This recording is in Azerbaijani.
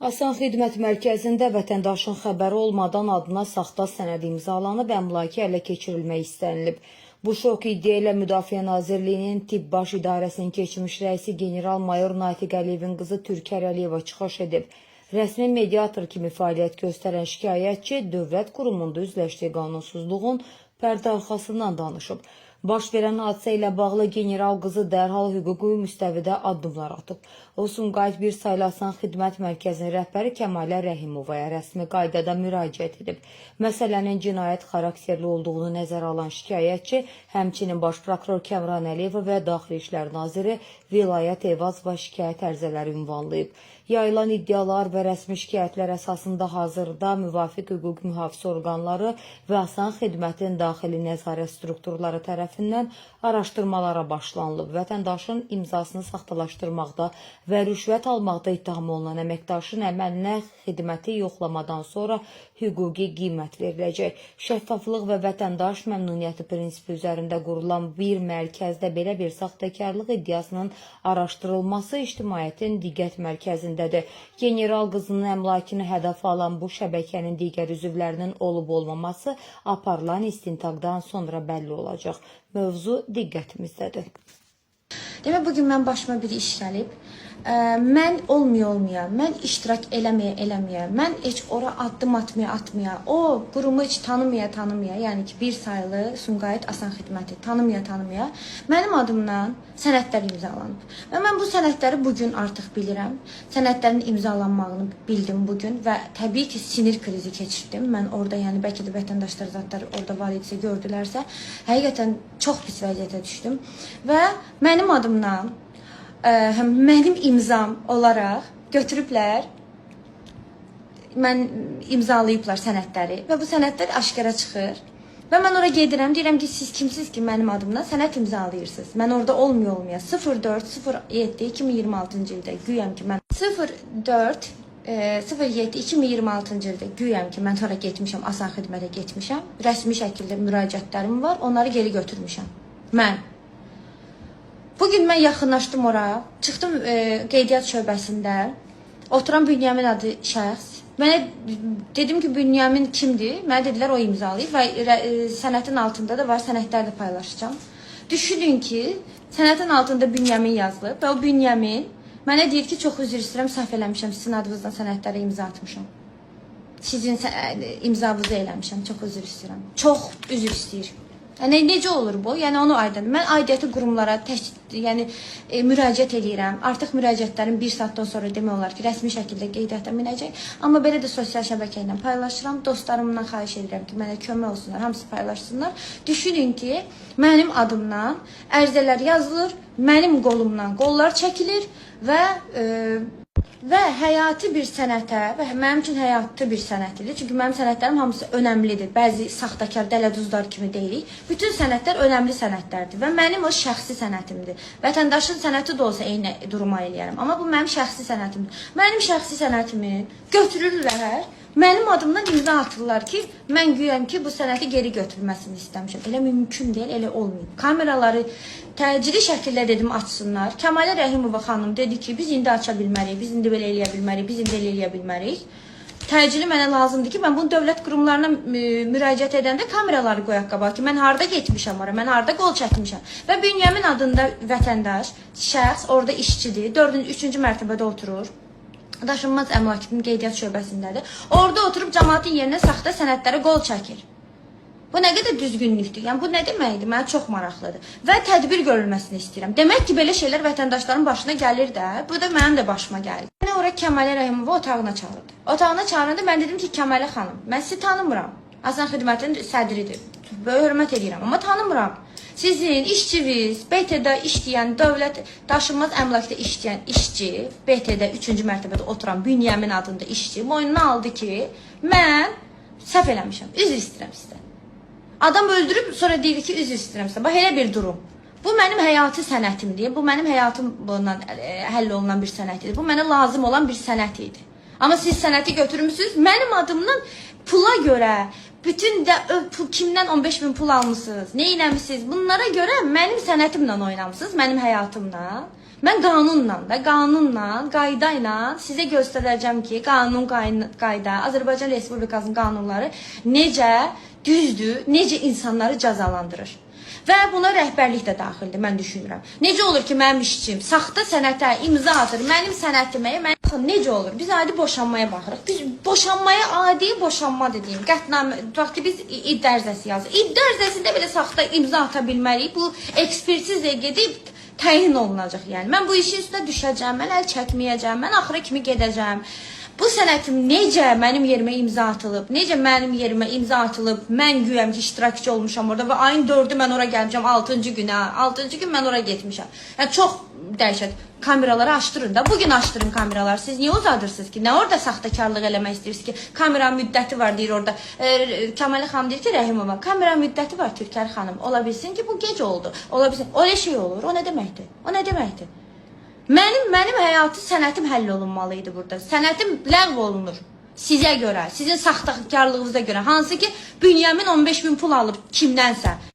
Asan Xidmət Mərkəzində vətəndaşın xəbəri olmadan adına saxta sənəd imzalanıb, əmlakı ələ keçirilmək istənilib. Bu şok iddia ilə Müdafiə Nazirliyinin Tibb Baş İdarəsinin keçmiş rəisi general-mayor Natiq Əliyevin qızı Türkər Əliyeva çıxış edib. Rəsmi mediator kimi fəaliyyət göstərən şikayətçi dövlət qurumunda üzləşdiyi qanunsuzluğun pərdə arxasından danışıb. Baş verən hadisə ilə bağlı general qızı dərhal hüquqi müstəvidə addımlar atıb. O, Sumqayıt bir sayılı Asan Xidmət Mərkəzinin rəhbəri Kəmalə Rəhimovaya rəsmi qaydada müraciət edib. Məsələnin cinayət xarakterli olduğunu nəzərə alan şikayətçi, həmçinin Baş prokuror Kəmran Əliyeva və Daxili İşlər Naziri vilayət evaz və şikayət ərizələri ünvanlayıb. Yayılan iddialar və rəsmi şikayətlər əsasında hazırda müvafiq hüquq mühafizə orqanları və Asan Xidmətin daxili nəzarət strukturları tərəfindən araşdırmalara başlanılıb. Vətəndaşın imzasını saxtalaşdırmaqda və rüşvət almaqda ittiham olunan əməkdaşın əməlinə xidməti yoxlamadan sonra hüquqi qiymət veriləcək. Şəffaflıq və vətəndaş məmnuniyyəti prinsipi üzərində qurulan bir mərkəzdə belə bir saxtakarlıq iddiasının araşdırılması ictimaiyyətin diqqət mərkəzindədir. General qızının əmlakını hədəf alan bu şəbəkənin digər üzvlərinin olub-olmaması aparılan istintaqdan sonra bəlli olacaq. Mövzu diqqətimizdədir. Demək, bugün mən başıma bir iş gəlib. Mən olmaya, mən iştirak eləməyə, mən heç ora addım atmaya, o qurumu heç tanımaya, yəni ki, bir sayılı Sumqayıt Asan Xidməti tanımaya, mənim adımdan sənədlər imzalanıb. Və mən bu sənədləri bugün artıq bilirəm. Sənədlərin imzalanmağını bildim bugün və təbii ki, sinir krizi keçirdim. Mən orada, yəni bəlkə də vətəndaşlar zatlar orada var idisə, gördülərsə, həqiqətən çox pis vəziyyətə düşdüm. Və mənim adımdan mənim imzam olaraq götürüblər, mən imzalayıblar sənədləri və bu sənədlər aşkara çıxır. Və mən oraya gedirəm, deyirəm ki, siz kimsiz ki, mənim adımdan sənəd imzalayırsınız. Mən orada olmaya 04-07-2026-cı ildə güyəm ki, mən 04-07-2026-cı ildə güyəm ki, mən ora getmişəm, Asan Xidmətə getmişəm. Rəsmi şəkildə müraciətlərim var, onları geri götürmüşəm. Mən. Bugün mən yaxınlaşdım oraya, çıxdım qeydiyyat şöbəsində, oturan Bünyamin adı şəxs. Mənə dedim ki, Bünyamin kimdir? Mənə dedilər, o imzalayıb və sənədin altında da var, sənədləri də paylaşacağım. Düşünün ki, sənədin altında Bünyamin yazılıb və o Bünyamin mənə deyir ki, çox üzr istəyirəm, səhv eləmişəm, sizin adınızdan sənədlərə imza atmışam. Sizin imzanızı eləmişəm, çox üzr istəyirəm. Çox üzr istəyir. Yəni, necə olur bu? Yəni, onu aydın. Mən aidiyyəti qurumlara müraciət edirəm. Artıq müraciətlərim bir saatdan sonra demək olar ki, rəsmi şəkildə qeydiyyata minəcək. Amma belə də sosial şəbəkə ilə paylaşıram. Dostlarımdan xahiş edirəm ki, mənə kömək olsunlar, hamısı paylaşsınlar. Düşünün ki, mənim adımdan ərizələr yazılır, mənim qolumdan qollar çəkilir və həyati bir sənətə və mənim üçün həyatı bir sənətidir. Çünki mənim sənətlərim hamısı önəmlidir. Bəzi saxtakar, dələduzlar kimi deyilik. Bütün sənətlər önəmli sənətlərdir və mənim o şəxsi sənətimdir. Vətəndaşın sənəti də olsa eyni duruma eləyərəm. Amma bu mənim şəxsi sənətimdir. Mənim şəxsi sənətimi götürürlər, mənim adımdan imza atırlar ki, mən güyəm ki, bu sənəti geri götürməsini istəmişəm. Elə mümkün deyil, elə olmayıb. Kameraları təcili şəkildə dedim açsınlar. Kəmalə Rəhimova xanım dedi ki, biz indi aça bilmərik, biz indi belə eləyə bilmərik, biz indi elə eləyə bilmərik. Təcili mənə lazımdır ki, mən bunu dövlət qurumlarına müraciət edəndə kameraları qoyaq qabağa ki, mən harada getmişəm ora, mən harada qol çəkmişəm. Və Bünyamin adında vətəndaş, şəxs orada işçidir, 3-cü mərtəbədə oturur. Daşınmaz əmlakının qeydiyyat şöbəsindədir. Orada oturub cəmaatın yerinə saxta sənədlərə qol çəkir. Bu nə qədər düzgünlükdür? Yəni, bu nə deməkdir? Mənə çox maraqlıdır. Və tədbir görülməsini istəyirəm. Demək ki, belə şeylər vətəndaşların başına gəlir də. Bu da mənim də başıma gəlir. Mənə ora Kəmalə Rəhimova otağına çağırdı. Otağına çağıranda mən dedim ki, Kəmalə xanım, mən sizi tanımıram. Asan Xidmətinin sədridir. Böyük hörmət edirəm, amma tanımıram. Sizin işçiniz, BT-də işləyən, dövlət daşınmaz əmlakda işləyən işçi, BT-də 3-cü mərtəbədə oturan Bünyamin adında işçi boynuna aldı ki, mən səhv eləmişəm, üzr istəyirəm sizdən. Adam öldürüb, sonra deyir ki, üzr istəyirəm sizdən. Bax, elə bir durum. Bu mənim həyatı sənətimdir, bu mənim həyatım bundan həll olunan bir sənətidir. Bu mənə lazım olan bir sənət idi. Amma siz sənəti götürmüsünüz, mənim adımdan pula görə, bütün də kimdən 15.000 pul almışsınız, nə eləmişsiniz? Bunlara görə mənim sənətimlə oynamısınız, mənim həyatımla. Mən qanunla, qayda ilə sizə göstərəcəm ki, qanun, qayda, Azərbaycan Respublikasının qanunları necə düzdür, necə insanları cəzalandırır. Və buna rəhbərlik də daxildir, mən düşünürəm. Necə olur ki, mənim işçim saxta sənətə imza atır, mənim sənətimə, necə olur? Biz adi boşanmaya baxırıq. Biz boşanmaya adi boşanma dediyim, qətnamə, bax ki, biz iddia ərizəsi yazırıq. İddia ərizəsində belə saxta imza ata bilmərik. Bu ekspertizlə gedib təyin olunacaq, yəni. Mən bu işin üstünə düşəcəm, mən əl çəkməyəcəm, mən axıra kimi gedəcəm. Bu sənətim necə mənim yerimə imza atılıb, mən güyəm ki, iştirakçı olmuşam orada və ayın 4-ü mən ora gəlmişəm, 6-cı günə, 6-cı gün mən ora getmişəm. Yəni, çox dəhşət. Kameraları açdırın da, bugün açdırın kameraları. Siz niyə uzadırsınız ki? Nə orada saxtakarlıq eləmək istəyirsiniz ki? Kamera müddəti var, deyir orada. Kəməli xanım deyir ki, Rəhimova, kamera müddəti var Türkər xanım. Ola bilsin ki, bu gec oldu. Ola bilsin. Öyle şey olur. O nə deməkdir? O nə deməkdir? Mənim həyatı sənətim həll olunmalı idi burada. Sənətim ləğv olunur. Sizə görə, sizin saxtakarlığınıza görə. Hansı ki, Bünyamin 15.000 pul alıb kimdənsə.